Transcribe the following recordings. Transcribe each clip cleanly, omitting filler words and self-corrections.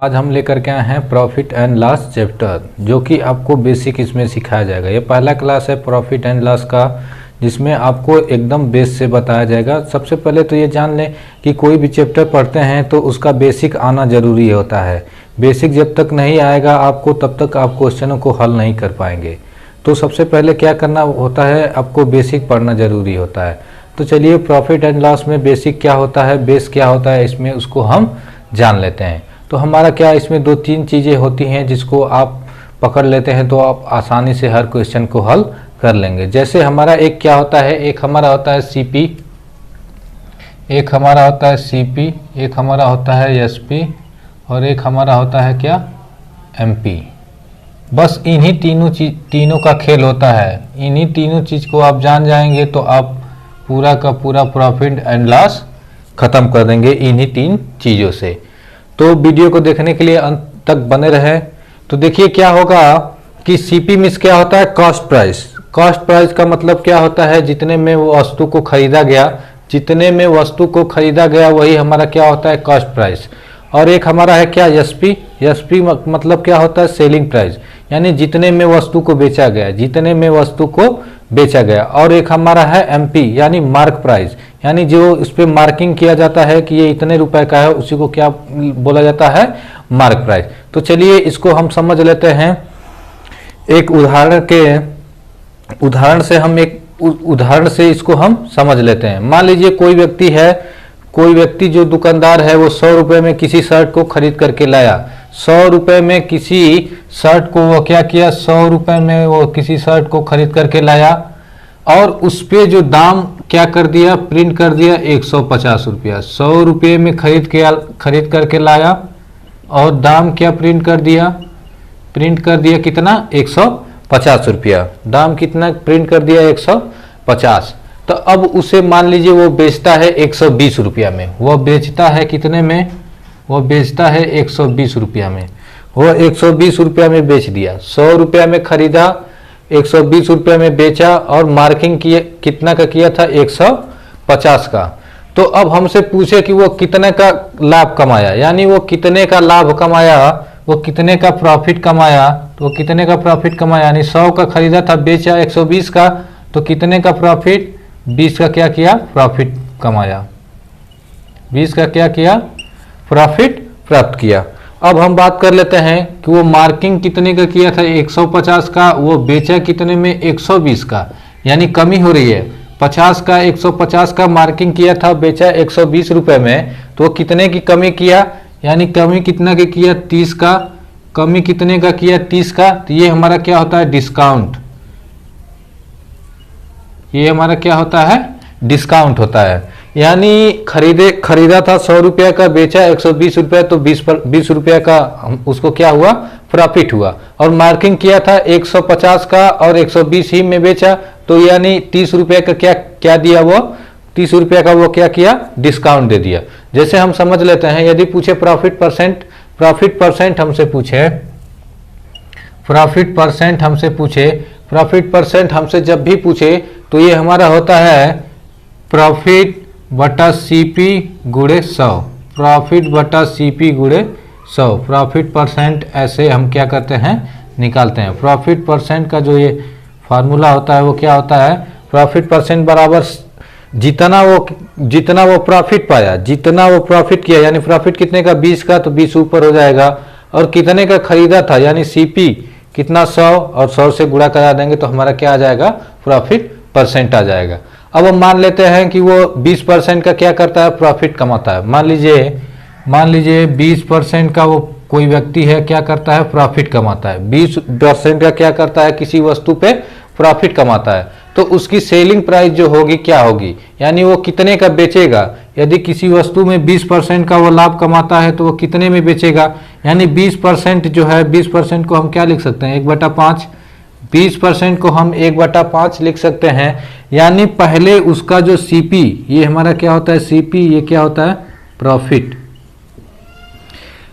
आज हम लेकर के आए हैं प्रॉफिट एंड लॉस चैप्टर, जो कि आपको बेसिक इसमें सिखाया जाएगा। ये पहला क्लास है प्रॉफिट एंड लॉस का, जिसमें आपको एकदम बेस से बताया जाएगा। सबसे पहले तो ये जान लें कि कोई भी चैप्टर पढ़ते हैं तो उसका बेसिक आना ज़रूरी होता है। बेसिक जब तक नहीं आएगा आपको, तब तक आप क्वेश्चनों को हल नहीं कर पाएंगे। तो सबसे पहले क्या करना होता है, आपको बेसिक पढ़ना ज़रूरी होता है। तो चलिए प्रॉफिट एंड लॉस में बेसिक क्या होता है, बेस क्या होता है, इसमें उसको हम जान लेते हैं। तो हमारा क्या इसमें दो तीन चीज़ें होती हैं जिसको आप पकड़ लेते हैं तो आप आसानी से हर क्वेश्चन को हल कर लेंगे। जैसे हमारा एक क्या होता है, एक हमारा होता है सीपी, एक हमारा होता है सीपी, एक हमारा होता है एसपी और एक हमारा होता है क्या, एमपी। बस इन्हीं तीनों का खेल होता है। इन्हीं तीनों चीज़ को आप जान जाएंगे तो आप पूरा का पूरा प्रॉफिट एंड लॉस खत्म कर देंगे इन्हीं तीन चीज़ों से। तो वीडियो को देखने के लिए अंत तक बने रहे। तो देखिए क्या होगा कि सीपी मीन्स क्या होता है, कॉस्ट प्राइस। कॉस्ट प्राइस का मतलब क्या होता है, जितने में वो वस्तु को खरीदा गया, जितने में वस्तु को खरीदा गया वही हमारा क्या होता है, कॉस्ट प्राइस। और एक हमारा है क्या, एसपी। एसपी मतलब क्या होता है, सेलिंग प्राइस, यानी जितने में वस्तु को बेचा गया, जितने में वस्तु को बेचा गया। और एक हमारा है एमपी, यानी मार्क प्राइस, यानी जो इस पर मार्किंग किया जाता है कि ये इतने रुपए का है, उसी को क्या बोला जाता है, मार्क प्राइस। तो चलिए इसको हम समझ लेते हैं एक उदाहरण से इसको हम समझ लेते हैं। मान लीजिए कोई व्यक्ति जो दुकानदार है वो 100 रुपये में किसी शर्ट को खरीद करके लाया। 100 रुपये में किसी शर्ट को वो क्या किया, 100 रुपये में वो किसी शर्ट को खरीद करके लाया और उस पे जो दाम क्या कर दिया, प्रिंट कर दिया 150 रुपया। 100 रुपये में खरीद करके लाया और दाम क्या प्रिंट कर दिया कितना, 150 रुपया। दाम कितना प्रिंट कर दिया, 150। तो अब उसे मान लीजिए वो बेचता है 120 रुपया में। वो बेचता है कितने में, वो बेचता है 120 रुपया में। वो 120 रुपया में बेच दिया। 100 रुपया में खरीदा, 120 रुपया में बेचा और मार्किंग कितना का किया था, 150 का। तो अब हमसे पूछे कि वो कितने का लाभ कमाया, यानी वो कितने का लाभ कमाया, वो कितने का प्रॉफिट कमाया। तो कितने का प्रॉफिट कमाया, यानी 100 का खरीदा था, बेचा 120 का, तो कितने का प्रॉफिट, 20 का क्या किया, प्रॉफिट कमाया। 20 का क्या किया, प्रॉफिट प्राप्त किया। अब हम बात कर लेते हैं कि वो मार्किंग कितने का किया था, 150 का, वो बेचा कितने में, 120 का, यानी कमी हो रही है। 50 का 150 का मार्किंग किया था, बेचा 120 रुपये में, तो कितने की कमी किया, यानी कमी कितना का किया, 30 का। कमी कितने का किया, 30 का। तो ये हमारा क्या होता है, डिस्काउंट। ये हमारा क्या होता है, डिस्काउंट होता है। यानी खरीदा था 100 रुपया का, बेचा 120 रुपया, तो 20 रुपया का उसको क्या हुआ, प्रॉफिट हुआ। और मार्किंग किया था 150 का और 120 ही में बेचा, तो यानी 30 रुपये का क्या दिया, वो 30 रुपया का वो क्या किया, डिस्काउंट दे दिया। जैसे हम समझ लेते हैं, यदि पूछे प्रॉफिट परसेंट हमसे जब भी पूछे तो ये हमारा होता है प्रॉफिट बटा सीपी गुणे 100। प्रॉफिट बटा सीपी गुणे 100। प्रॉफिट परसेंट ऐसे हम क्या करते हैं, निकालते हैं। प्रॉफिट परसेंट का जो ये फार्मूला होता है वो क्या होता है, प्रॉफिट परसेंट बराबर जितना वो प्रॉफिट पाया, जितना वो प्रॉफिट किया, यानी प्रॉफिट कितने का, 20 का, तो 20 ऊपर हो जाएगा। और कितने का खरीदा था, यानी सीपी कितना, 100, और 100 से गुणा करा देंगे तो हमारा क्या आ जाएगा, प्रॉफिट परसेंट आ जाएगा। अब हम मान लेते हैं कि वो 20% का क्या करता है, प्रॉफिट कमाता है। मान लीजिए 20% का वो कोई व्यक्ति है, क्या करता है, प्रॉफिट कमाता है। 20% का क्या करता है, किसी वस्तु पे प्रॉफिट कमाता है। तो उसकी सेलिंग प्राइस जो होगी क्या होगी, यानी वो कितने का बेचेगा। यदि किसी वस्तु में 20% का वो लाभ कमाता है तो वो कितने में बेचेगा, यानी 20% जो है, 20% को हम क्या लिख सकते हैं, 1/5। 20% को हम 1/5 लिख सकते हैं। यानी पहले उसका जो सीपी, ये हमारा क्या होता है, सीपी, ये क्या होता है, प्रॉफिट।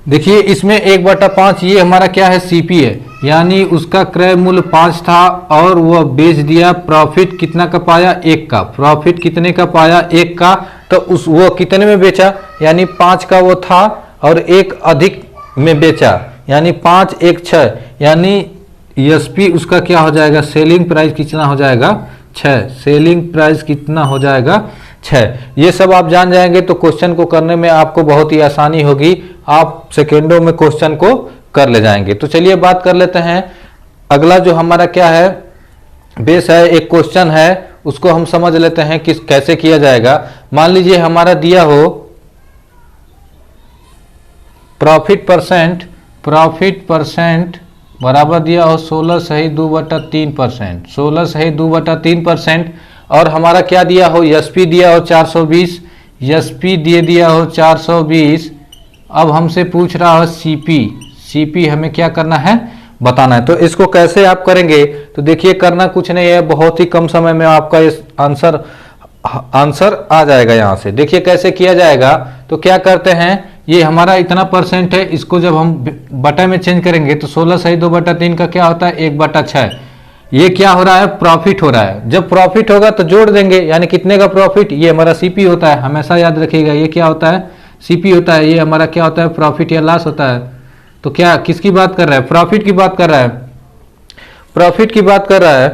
देखिए इसमें 1/5 ये हमारा क्या है, सीपी है, यानी उसका क्रय मूल्य 5 था और वह बेच दिया। प्रॉफिट कितना का पाया, 1 का। प्रॉफिट कितने का पाया, 1 का। तो वो कितने में बेचा, यानी 5 का वो था और 1 अधिक में बेचा, यानी 5 1 6, यानी एसपी उसका क्या हो जाएगा, सेलिंग प्राइस कितना हो जाएगा 6, सेलिंग प्राइस कितना हो जाएगा 6। ये सब आप जान जाएंगे तो क्वेश्चन को करने में आपको बहुत ही आसानी होगी, आप सेकेंडों में क्वेश्चन को कर ले जाएंगे। तो चलिए बात कर लेते हैं, अगला जो हमारा क्या है बेस है, एक क्वेश्चन है उसको हम समझ लेते हैं कि कैसे किया जाएगा। मान लीजिए हमारा दिया हो प्रॉफिट परसेंट बराबर दिया हो 16/2/3%, 16/2/3%, और हमारा क्या दिया हो, एसपी दिया हो 420, एसपी दिया हो 420। अब हमसे पूछ रहा हो सीपी हमें क्या करना है, बताना है। तो इसको कैसे आप करेंगे, तो देखिए करना कुछ नहीं है, बहुत ही कम समय में आपका इस आंसर आ जाएगा। यहाँ से देखिए कैसे किया जाएगा। तो क्या करते हैं, ये हमारा इतना परसेंट है, इसको जब हम बटा में चेंज करेंगे तो 16/2/3 का क्या होता है 1/6। ये क्या हो रहा है, प्रॉफिट हो रहा है। जब प्रॉफिट होगा तो जोड़ देंगे, यानी कितने का प्रॉफिट, ये हमारा सीपी होता है, हमेशा याद रखिएगा ये क्या होता है, सीपी होता है। ये हमारा क्या होता है, प्रॉफिट या लॉस होता है। तो क्या किसकी बात कर रहा है, प्रॉफिट की बात कर रहा है, प्रॉफिट की बात कर रहा है,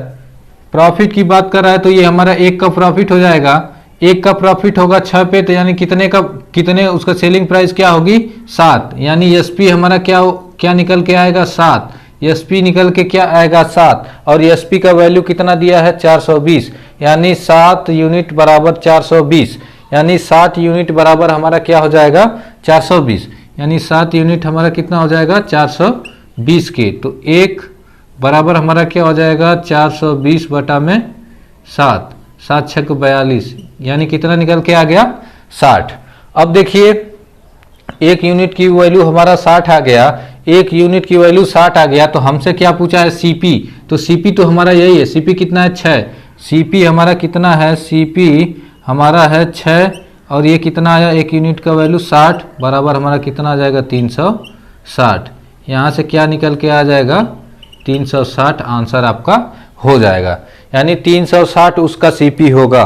प्रॉफिट की बात कर रहा है। तो ये हमारा 1 का प्रॉफिट हो जाएगा, 1 का प्रॉफिट होगा 6 पे, तो यानी कितने उसका सेलिंग प्राइस क्या होगी 7, यानी एसपी हमारा क्या निकल के आएगा 7, एसपी निकल के क्या आएगा 7, और एसपी का वैल्यू कितना दिया है 420, यानी 7 यूनिट बराबर 420, यानी 7 यूनिट बराबर हमारा क्या हो जाएगा 420, यानी 7 यूनिट हमारा कितना हो जाएगा 420 के। तो 1 बराबर हमारा क्या हो जाएगा 420 बटा में 7, 7 6 42, यानी कितना निकल के आ गया 60। अब देखिए 1 यूनिट की वैल्यू हमारा 60 आ गया, 1 यूनिट की वैल्यू 60 आ गया। तो हमसे क्या पूछा है सीपी, तो सीपी तो हमारा यही है, सीपी कितना है 6, सीपी हमारा कितना है, सीपी हमारा है 6, और ये कितना आया 1 यूनिट का वैल्यू 60 बराबर हमारा कितना आ जाएगा 360। यहाँ से क्या निकल के आ जाएगा 360, आंसर आपका हो जाएगा, यानी 360 उसका सीपी होगा।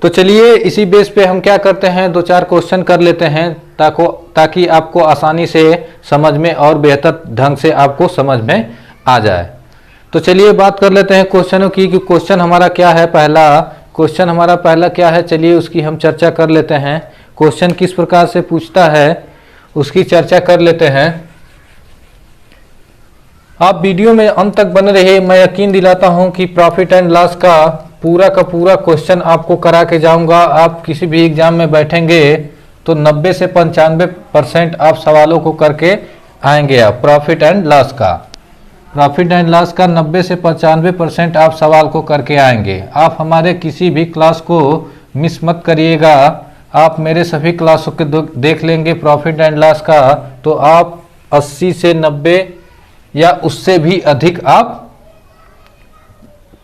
तो चलिए इसी बेस पे हम क्या करते हैं, 2-4 क्वेश्चन कर लेते हैं ताकि आपको आसानी से समझ में और बेहतर ढंग से आपको समझ में आ जाए। तो चलिए बात कर लेते हैं क्वेश्चनों की कि क्वेश्चन हमारा क्या है, क्वेश्चन हमारा पहला क्या है, चलिए उसकी हम चर्चा कर लेते हैं। क्वेश्चन किस प्रकार से पूछता है उसकी चर्चा कर लेते हैं। आप वीडियो में अंत तक बने रहिए, मैं यकीन दिलाता हूं कि प्रॉफिट एंड लॉस का पूरा क्वेश्चन आपको करा के जाऊंगा। आप किसी भी एग्जाम में बैठेंगे तो 90 से 95% आप सवालों को करके आएंगे। आप प्रॉफिट एंड लॉस का 90 से 95% आप सवाल को करके आएंगे। आप हमारे किसी भी क्लास को मिस मत करिएगा, आप मेरे सभी क्लासों के देख लेंगे प्रॉफिट एंड लॉस का, तो आप 80 से 90 या उससे भी अधिक आप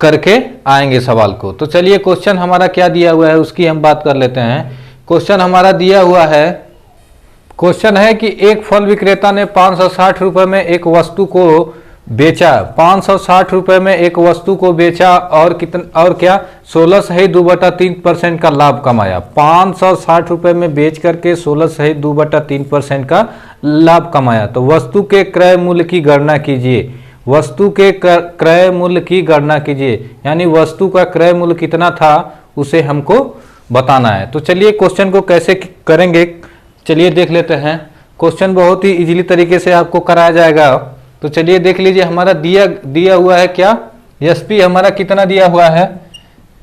करके आएंगे सवाल को। तो चलिए क्वेश्चन हमारा क्या दिया हुआ है उसकी हम बात कर लेते हैं। क्वेश्चन हमारा दिया हुआ है, क्वेश्चन है कि एक फल विक्रेता ने 560 रुपए में एक वस्तु को बेचा, 560 रुपए में एक वस्तु को बेचा और क्या 16/2/3% का लाभ कमाया। 560 रुपए में बेच करके 16/2/3% का लाभ कमाया। तो वस्तु के क्रय मूल्य की गणना कीजिए, वस्तु के क्रय मूल्य की गणना कीजिए, यानी वस्तु का क्रय मूल्य कितना था उसे हमको बताना है। तो चलिए क्वेश्चन को कैसे करेंगे चलिए देख लेते हैं। क्वेश्चन बहुत ही इजीली तरीके से आपको कराया जाएगा। तो चलिए देख लीजिए, हमारा दिया हुआ है क्या, एसपी हमारा कितना दिया हुआ है,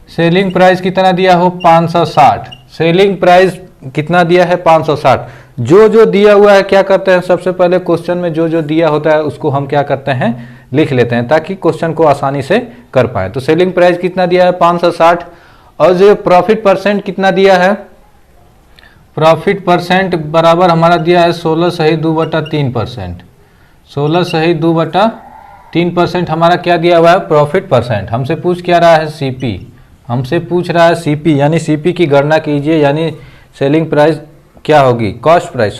सेलिंग प्राइस कितना दिया हो 560, सेलिंग प्राइस कितना दिया है 560। जो दिया हुआ है क्या करते हैं, सबसे पहले क्वेश्चन में जो दिया होता है उसको हम क्या करते हैं लिख लेते हैं ताकि क्वेश्चन को आसानी से कर पाए। तो सेलिंग प्राइस कितना दिया है 560, और जो प्रॉफिट परसेंट कितना दिया है, प्रॉफिट परसेंट बराबर हमारा दिया है 16/2/3%, 16/2/3% हमारा क्या दिया हुआ है प्रॉफिट परसेंट। हमसे पूछ क्या रहा है सीपी, हमसे पूछ रहा है सीपी, यानी सीपी की गणना कीजिए, यानी सेलिंग प्राइस क्या होगी, कॉस्ट प्राइस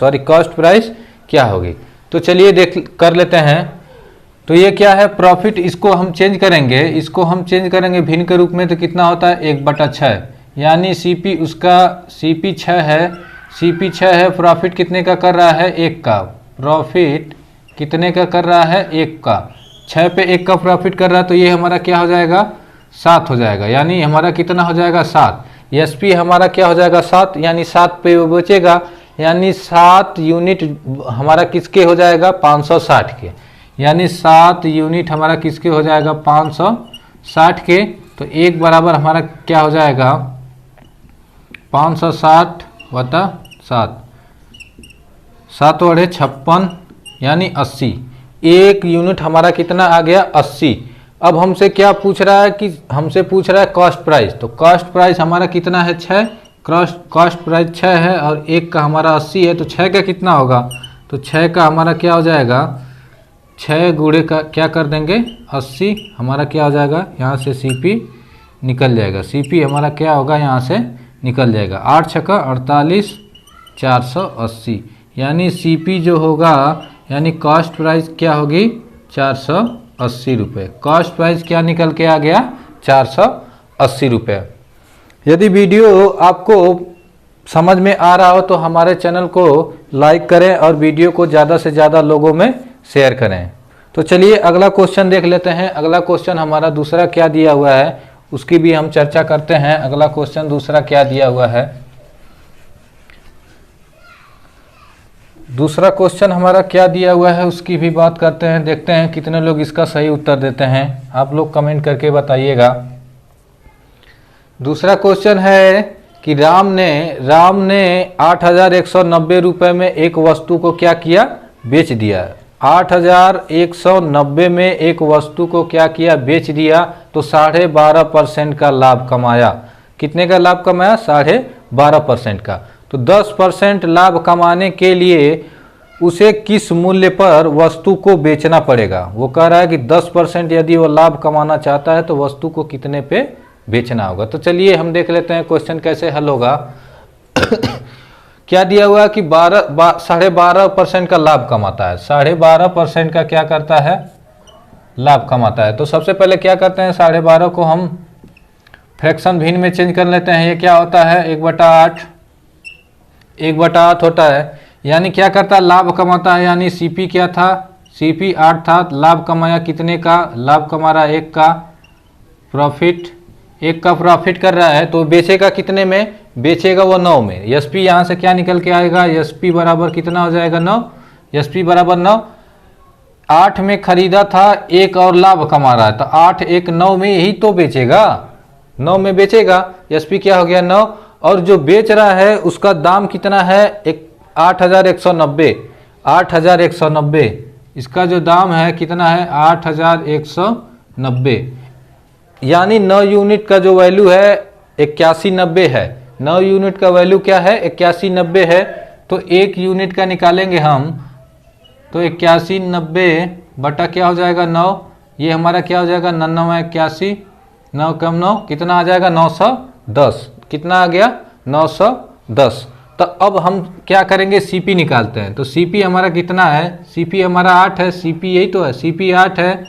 क्या होगी। तो चलिए कर लेते हैं। तो ये क्या है प्रॉफिट, इसको हम चेंज करेंगे भिन्न के रूप में, तो कितना होता है 1/6, यानी सीपी 6 है, प्रॉफिट कितने का कर रहा है 1 का, प्रॉफिट कितने का कर रहा है, 1 का। 6 पे 1 का प्रॉफिट कर रहा है तो ये हमारा क्या हो जाएगा, 7 हो जाएगा। यानी हमारा कितना हो जाएगा, 7। एसपी हमारा क्या हो जाएगा, 7, यानी 7 पे बचेगा, यानी 7 यूनिट हमारा किसके हो जाएगा, 560 के। यानी 7 यूनिट हमारा किसके हो जाएगा, 560 के। तो 1 बराबर हमारा क्या हो जाएगा, 560 बटा 7, 7 बड़े 56 यानी 80। 1 यूनिट हमारा कितना आ गया, 80। अब हमसे क्या पूछ रहा है कि हमसे पूछ रहा है कॉस्ट प्राइस। तो कॉस्ट प्राइस हमारा कितना है, 6। कॉस्ट प्राइस 6 है और 1 का हमारा 80 है, तो 6 का कितना होगा, तो 6 का हमारा क्या हो जाएगा, 6 गुणे का क्या कर देंगे, 80। हमारा क्या हो जाएगा, यहाँ से सीपी निकल जाएगा। सीपी हमारा क्या होगा, यहाँ से निकल जाएगा। 8 छक्का 48, 480। यानी सीपी जो होगा, यानी कॉस्ट प्राइस क्या होगी, 480 रुपये। कॉस्ट प्राइस क्या निकल के आ गया, 480 रुपये। यदि वीडियो आपको समझ में आ रहा हो तो हमारे चैनल को लाइक करें और वीडियो को ज़्यादा से ज़्यादा लोगों में शेयर करें। तो चलिए अगला क्वेश्चन देख लेते हैं। अगला क्वेश्चन हमारा दूसरा क्या दिया हुआ है उसकी भी हम चर्चा करते हैं। अगला क्वेश्चन दूसरा क्या दिया हुआ है, दूसरा क्वेश्चन हमारा क्या दिया हुआ है उसकी भी बात करते हैं। देखते हैं कितने लोग इसका सही उत्तर देते हैं, आप लोग कमेंट करके बताइएगा। दूसरा क्वेश्चन है कि राम ने 8,190 रुपये में एक वस्तु को क्या किया, बेच दिया। 8,190 में एक वस्तु को क्या किया, बेच दिया, तो 12.5% का लाभ कमाया। कितने का लाभ कमाया, 12.5% का। तो 10% लाभ कमाने के लिए उसे किस मूल्य पर वस्तु को बेचना पड़ेगा। वो कह रहा है कि 10% यदि वो लाभ कमाना चाहता है तो वस्तु को कितने पे बेचना होगा। तो चलिए हम देख लेते हैं क्वेश्चन कैसे हल होगा। क्या दिया हुआ है कि 12.5% का लाभ कमाता है। 12.5% का क्या करता है, लाभ कमाता है। तो सबसे पहले क्या करते हैं, 12.5 को हम फ्रैक्शन भिन्न में चेंज कर लेते हैं। ये क्या होता है, 1/8, 1/8 होता है। यानी क्या करता है, लाभ कमाता है। यानी सीपी क्या था, सीपी 8 था, लाभ कमाया कितने का, लाभ कमा रहा 1 का। प्रॉफिट 1 का प्रॉफिट कर रहा है तो बेचेगा कितने में, बेचेगा वो 9 में। एसपी यहाँ से क्या निकल के आएगा, एसपी बराबर कितना हो जाएगा, 9। एसपी बराबर 9। 8 में खरीदा था, 1 और लाभ कमा रहा है, तो 8 1 9 में ही तो बेचेगा, 9 में बेचेगा। एसपी क्या हो गया, 9। और जो बेच रहा है उसका दाम कितना है, 8,190। 8,190 इसका जो दाम है कितना है, 8,190। यानी 9 यूनिट का जो वैल्यू है 8190 है। 9 यूनिट का वैल्यू क्या है, 8190 है। तो 1 यूनिट का निकालेंगे हम, तो 8190 बटा क्या हो जाएगा, 9। ये हमारा क्या हो जाएगा, 9 81, 9 कम 9 कितना आ जाएगा, 910। कितना आ गया, 910। तो अब हम क्या करेंगे, सीपी निकालते हैं। तो सीपी हमारा कितना है, सीपी हमारा 8 है, सीपी यही तो है, सीपी 8 है।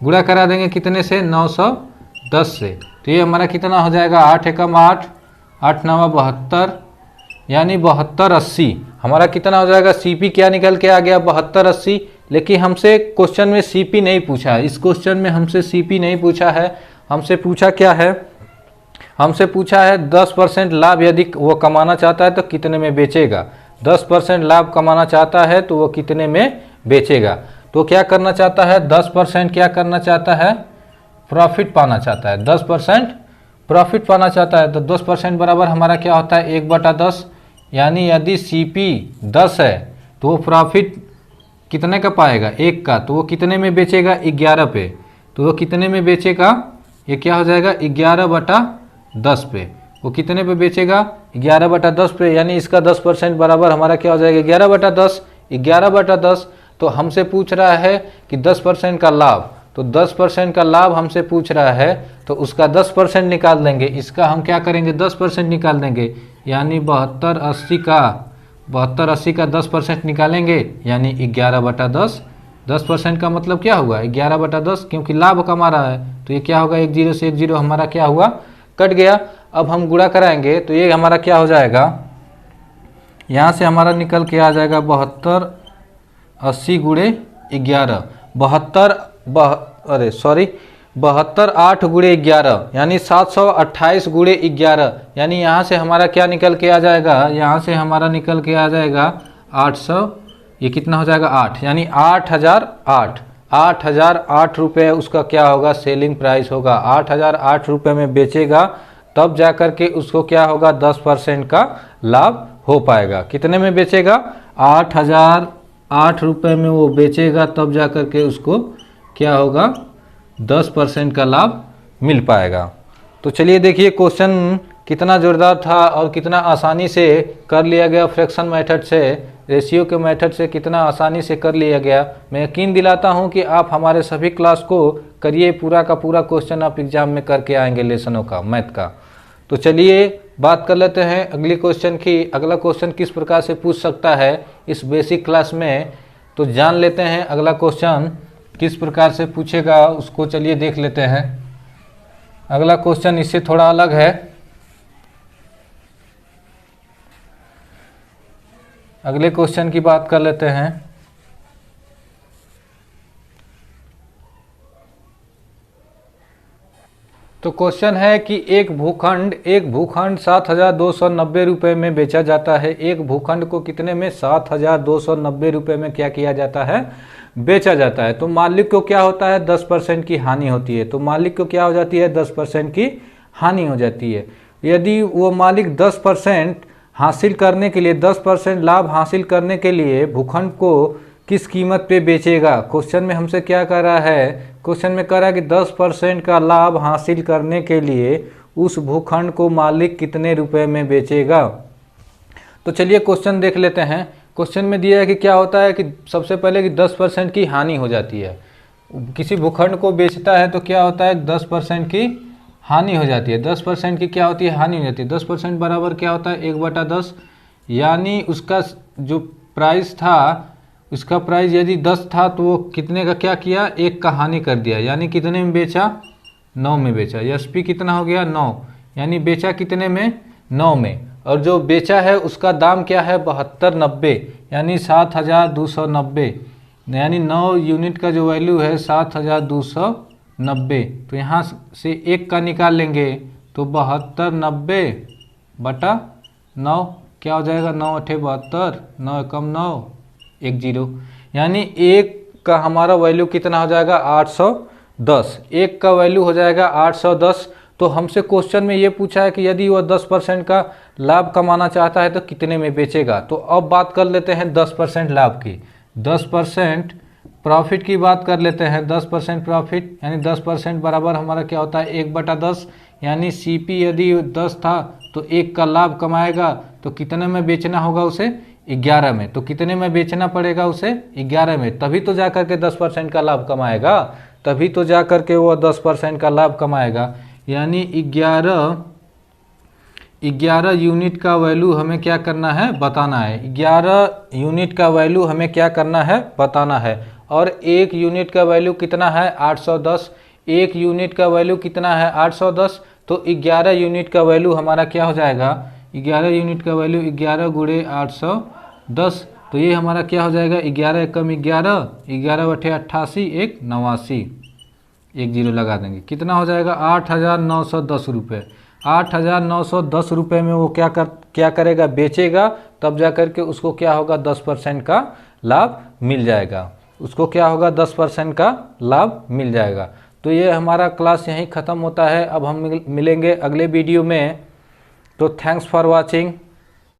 गुणा करा देंगे कितने से, 910 से। तो ये हमारा कितना हो जाएगा, 8 एकम 8, 8 9 72, यानी 7280 हमारा कितना हो जाएगा। सीपी क्या निकल के आ गया, 7280। लेकिन हमसे क्वेश्चन में सीपी नहीं पूछा है, इस क्वेश्चन में हमसे सीपी नहीं पूछा है। हमसे पूछा क्या है, हमसे पूछा है 10% लाभ यदि वो कमाना चाहता है तो कितने में बेचेगा। 10% लाभ कमाना चाहता है तो वो कितने में बेचेगा। तो क्या करना चाहता है, 10% क्या करना चाहता है, प्रॉफिट पाना चाहता है। 10% प्रॉफिट पाना चाहता है। तो 10% बराबर हमारा क्या होता है, 1/10। यानी यदि सीपी 10 है तो वो प्रॉफिट कितने का पाएगा, 1 का। तो वो कितने में बेचेगा, 11 पे। तो वो कितने में बेचेगा, ये क्या हो जाएगा, 11/10 पे। वो कितने पे बेचेगा, 11/10 पे। यानी इसका 10% बराबर हमारा क्या हो जाएगा, 11/10। 11/10 तो हमसे पूछ रहा है कि 10% का लाभ, तो 10% का लाभ हमसे पूछ रहा है तो उसका 10% निकाल देंगे। इसका हम क्या करेंगे, 10% निकाल देंगे। यानी 7280 का 10% निकालेंगे, यानी 11/10। 10% का मतलब क्या हुआ, 11/10, क्योंकि लाभ कमा रहा है। तो ये क्या होगा, 1 0 से 1 0 हमारा क्या हुआ, कट गया। अब हम गुणा कराएंगे तो ये हमारा क्या हो जाएगा, यहाँ से हमारा निकल के आ जाएगा 72 80 गुणे 11, 72 8 गुणे 11 यानी 728 गुणे 11, यानी यहाँ से हमारा क्या निकल के आ जाएगा, यहाँ से हमारा निकल के आ जाएगा 800, ये कितना हो जाएगा 8, यानी 8008 रुपये उसका क्या होगा, सेलिंग प्राइस होगा। 8008 रुपये में बेचेगा तब जा कर के उसको क्या होगा, 10% का लाभ हो पाएगा। कितने में बेचेगा, 8008 रुपये में वो बेचेगा तब जा कर के उसको क्या होगा, 10% का लाभ मिल पाएगा। तो चलिए देखिए क्वेश्चन कितना ज़ोरदार था और कितना आसानी से कर लिया गया, फ्रैक्शन मेथड से, रेशियो के मेथड से कितना आसानी से कर लिया गया। मैं यकीन दिलाता हूं कि आप हमारे सभी क्लास को करिए, पूरा का पूरा क्वेश्चन आप एग्जाम में करके आएंगे लेसनों का, मैथ का। तो चलिए बात कर लेते हैं अगले क्वेश्चन की। अगला क्वेश्चन किस प्रकार से पूछ सकता है इस बेसिक क्लास में, तो जान लेते हैं अगला क्वेश्चन किस प्रकार से पूछेगा उसको। चलिए देख लेते हैं। अगला क्वेश्चन इससे थोड़ा अलग है। अगले क्वेश्चन की बात कर लेते हैं। तो क्वेश्चन है कि एक भूखंड 7290 रुपये में बेचा जाता है। एक भूखंड को कितने में, 7290 रुपये में क्या किया जाता है, बेचा जाता है। तो मालिक को क्या होता है, 10% की हानि होती है। तो मालिक को क्या हो जाती है, 10% की हानि हो जाती है। यदि वो मालिक 10% हासिल करने के लिए, 10% लाभ हासिल करने के लिए भूखंड को किस कीमत पे बेचेगा। क्वेश्चन में हमसे क्या कर रहा है, क्वेश्चन में कह रहा है कि 10% का लाभ हासिल करने के लिए उस भूखंड को मालिक कितने रुपए में बेचेगा। तो चलिए क्वेश्चन देख लेते हैं। क्वेश्चन में दिया है कि क्या होता है कि सबसे पहले कि 10% की हानि हो जाती है। किसी भूखंड को बेचता है तो क्या होता है, 10% की हानि हो जाती है। 10% की क्या होती है, हानि हो जाती है। 10% बराबर क्या होता है, 1/10, यानी उसका जो प्राइस था, उसका प्राइस यदि 10 था तो वो कितने का क्या किया, 1 का हानि कर दिया, यानी कितने में बेचा, 9 में बेचा। एसपी कितना हो गया, 9, यानी बेचा कितने में, 9 में। और जो बेचा है उसका दाम क्या है, 7290, यानी 7290, यानी 9 यूनिट का जो वैल्यू है 7290। तो यहाँ से 1 का निकाल लेंगे तो 7290/9 क्या हो जाएगा, 9 8 72, 9 कम 9, 10, यानी 1 का हमारा वैल्यू कितना हो जाएगा, 810। 1 का वैल्यू हो जाएगा 810। तो हमसे क्वेश्चन में ये पूछा है कि यदि वह 10% का लाभ कमाना चाहता है तो कितने में बेचेगा। तो अब बात कर लेते हैं 10% लाभ की, 10% प्रॉफिट की बात कर लेते हैं। 10% प्रॉफिट यानी 10% बराबर हमारा क्या होता है, 1/10, यानी सीपी यदि 10 था तो 1 का लाभ कमाएगा तो कितने में बेचना होगा उसे, 11 में। तो कितने में बेचना पड़ेगा उसे, 11 में, तभी तो जा करके 10% का लाभ कमाएगा, तभी तो जा करके वो 10% का लाभ कमाएगा। यानी 11 यूनिट का वैल्यू हमें क्या करना है, बताना है। 11 यूनिट का वैल्यू हमें क्या करना है, बताना है। और 1 यूनिट का वैल्यू कितना है, 810। 1 यूनिट का वैल्यू कितना है, 810। तो 11 यूनिट का वैल्यू हमारा क्या हो जाएगा, 11 यूनिट का वैल्यू 11 गुणे 810। तो ये हमारा क्या हो जाएगा, 11 कम 11, 11/88, 1 89, 10 लगा देंगे, कितना हो जाएगा, 8910 रुपये। 8910 रुपये में वो क्या करेगा, बेचेगा, तब जा कर के उसको क्या होगा, 10% का लाभ मिल जाएगा। उसको क्या होगा, 10% का लाभ मिल जाएगा। तो ये हमारा क्लास यहीं ख़त्म होता है। अब हम मिलेंगे अगले वीडियो में। तो थैंक्स फॉर वॉचिंग।